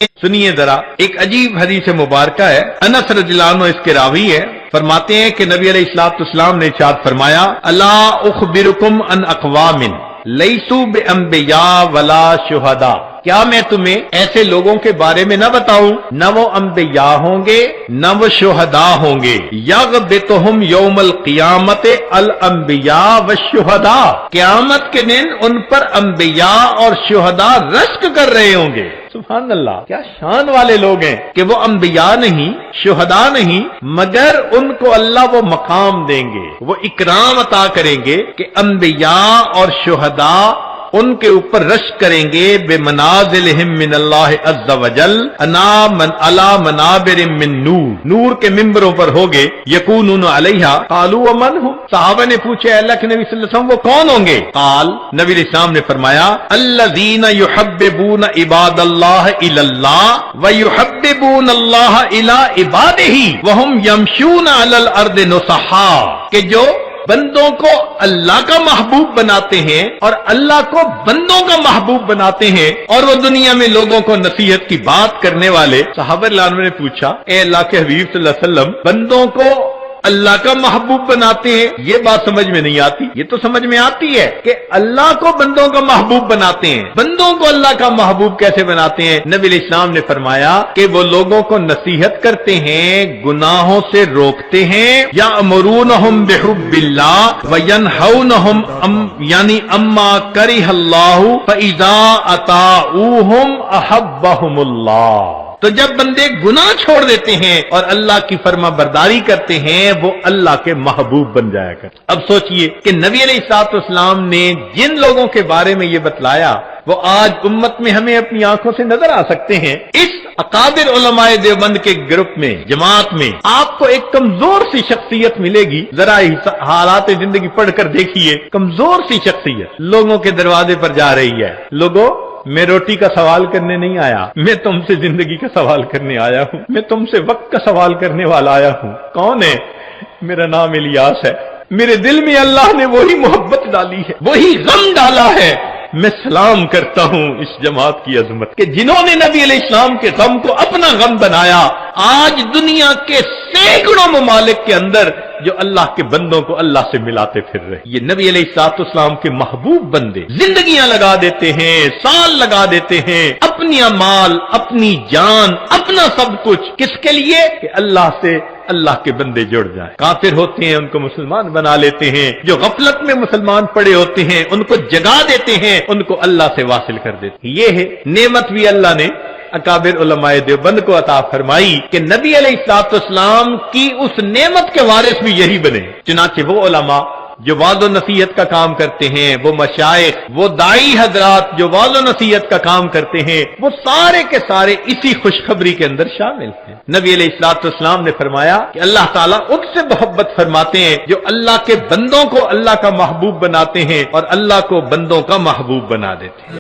سنیے ذرا، ایک عجیب حدیث مبارکہ ہے، انس رضی اللہ عنہ اس کے راوی ہے، فرماتے ہیں کہ نبی علیہ السلام نے ارشاد فرمایا، الا اخبرکم ان اقوام لیسوا بانبیاء ولا شہداء، کیا میں تمہیں ایسے لوگوں کے بارے میں نہ بتاؤں، نہ وہ انبیاء ہوں گے نہ وہ شہداء ہوں گے، یغبطہم یوم القیامت الانبیاء والشہداء، قیامت کے دن ان پر انبیاء اور شہداء رشک کر رہے ہوں گے۔ سبحان اللہ، کیا شان والے لوگ ہیں کہ وہ انبیاء نہیں، شہداء نہیں، مگر ان کو اللہ وہ مقام دیں گے، وہ اکرام عطا کریں گے کہ انبیاء اور شہداء ان کے اوپر رشک کریں گے، بے منازلہم من اللہ عز وجل علی منابر من نور، نور کے ممبروں پر ہوگے، یکونون علیہا، قالوا ومن ہم، صحابہ نے پوچھا اللہ کے نبی صلی اللہ علیہ وسلم وہ کون ہوں گے؟ قال، نبی علیہ السلام نے فرمایا، الذین یحببون عباد اللہ الی اللہ ویحببون اللہ الی عبادہ وہم یمشون علی الارض نصحا، کہ جو بندوں کو اللہ کا محبوب بناتے ہیں اور اللہ کو بندوں کا محبوب بناتے ہیں، اور وہ دنیا میں لوگوں کو نصیحت کی بات کرنے والے۔ صحابہ رضی اللہ عنہ نے پوچھا، اے اللہ کے حبیب صلی اللہ علیہ وسلم، بندوں کو اللہ کا محبوب بناتے ہیں، یہ بات سمجھ میں نہیں آتی۔ یہ تو سمجھ میں آتی ہے کہ اللہ کو بندوں کا محبوب بناتے ہیں، بندوں کو اللہ کا محبوب کیسے بناتے ہیں؟ نبی علیہ السلام نے فرمایا کہ وہ لوگوں کو نصیحت کرتے ہیں، گناہوں سے روکتے ہیں، یأمرونہم بحب اللہ وینہونہم یعنی اما کرہ اللہ فاذا اطاعوہم احبہم اللہ۔ تو جب بندے گناہ چھوڑ دیتے ہیں اور اللہ کی فرما برداری کرتے ہیں، وہ اللہ کے محبوب بن جایا کرتے۔ اب سوچئے کہ نبی علیہ السلام نے جن لوگوں کے بارے میں یہ بتلایا، وہ آج امت میں ہمیں اپنی آنکھوں سے نظر آ سکتے ہیں۔ اس اکابر علماء دیوبند کے گروپ میں، جماعت میں، آپ کو ایک کمزور سی شخصیت ملے گی، ذرا حالات زندگی پڑھ کر دیکھیے، کمزور سی شخصیت لوگوں کے دروازے پر جا رہی ہے، لوگوں میں روٹی کا سوال کرنے نہیں آیا، میں تم سے زندگی کا سوال کرنے آیا ہوں، میں تم سے وقت کا سوال کرنے والا آیا ہوں۔ کون ہے؟ میرا نام الیاس ہے، میرے دل میں اللہ نے وہی محبت ڈالی ہے، وہی غم ڈالا ہے۔ میں سلام کرتا ہوں اس جماعت کی عظمت کہ جنہوں نے نبی علیہ السلام کے غم کو اپنا غم بنایا۔ آج دنیا کے سینکڑوں ممالک کے اندر جو اللہ کے بندوں کو اللہ سے ملاتے پھر رہے، یہ نبی علیہ السلام کے محبوب بندے زندگیاں لگا دیتے ہیں، سال لگا دیتے ہیں، اپنی مال، اپنی جان، اپنا سب کچھ، کس کے لیے؟ کہ اللہ سے اللہ کے بندے جڑ جائیں۔ کافر ہوتے ہیں ان کو مسلمان بنا لیتے ہیں، جو غفلت میں مسلمان پڑے ہوتے ہیں ان کو جگا دیتے ہیں، ان کو اللہ سے واصل کر دیتے ہیں۔ یہ ہے نعمت بھی اللہ نے اکابر علماء دیوبند کو عطا فرمائی کہ نبی علیہ السلام کی اس نعمت کے وارث بھی یہی بنے۔ چنانچہ وہ علماء جو وعظ و نصیحت کا کام کرتے ہیں، وہ مشائخ، وہ داعی حضرات جو وعظ و نصیحت کا کام کرتے ہیں، وہ سارے کے سارے اسی خوشخبری کے اندر شامل ہیں۔ نبی علیہ السلام نے فرمایا کہ اللہ تعالیٰ ان سے محبت فرماتے ہیں جو اللہ کے بندوں کو اللہ کا محبوب بناتے ہیں اور اللہ کو بندوں کا محبوب بنا دیتے ہیں۔